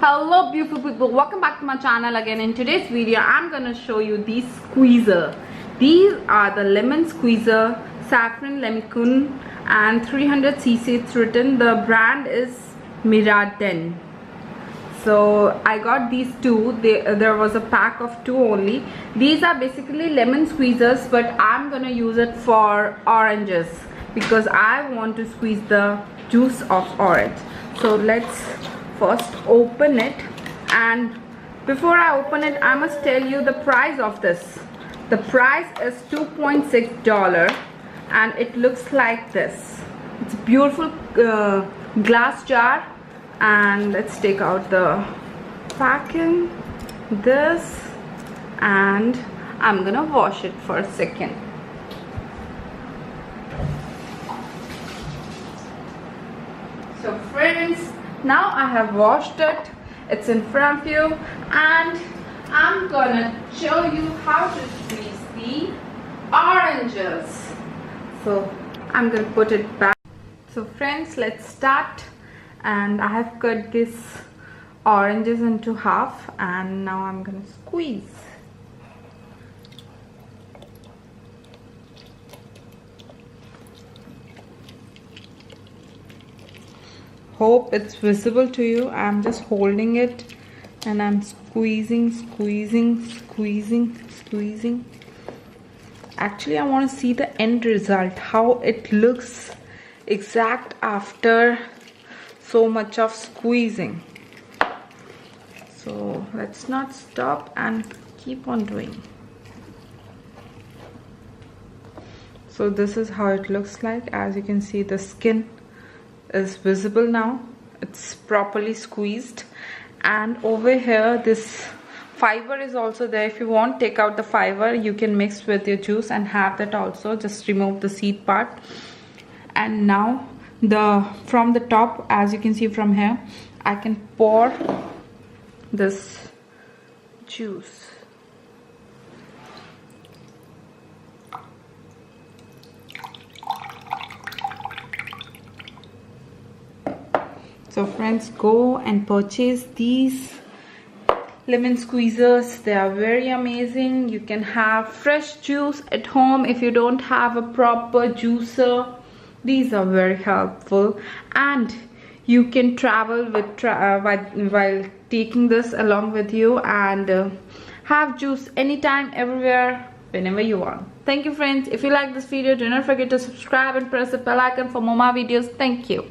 Hello beautiful people, welcome back to my channel again. In today's video I'm gonna show you these squeezer. These are the lemon squeezer, saffron lemon and 300cc. It's written, the brand is Miraden. So I got these two. There was a pack of two only. These are basically lemon squeezers, but I'm gonna use it for oranges because I want to squeeze the juice of orange. So let's first open it, and before I open it I must tell you the price of this. The price is $2.6 and it looks like this. It's a beautiful glass jar, and let's take out the packing, this, and I'm gonna wash it for a second. So friends, now I have washed it. It's in front of you, and I'm gonna show you how to squeeze the oranges. So I'm gonna put it back. So friends, let's start. And I have cut these oranges into half, and now I'm gonna squeeze. Hope it's visible to you. I'm just holding it and I'm squeezing. Actually I want to see the end result, how it looks exact after so much of squeezing. So let's not stop and keep on doing. So this is how it looks like. As you can see, the skin is visible now. It's properly squeezed, and over here this fiber is also there. If you want, take out the fiber, you can mix with your juice and have that also. Just remove the seed part. And now from the top, as you can see from here, I can pour this juice. So friends, go and purchase these lemon squeezers. They are very amazing. You can have fresh juice at home if you don't have a proper juicer. These are very helpful, and you can travel with while taking this along with you, and have juice anytime, everywhere, whenever you want. Thank you friends. If you like this video, do not forget to subscribe and press the bell icon for more videos. Thank you.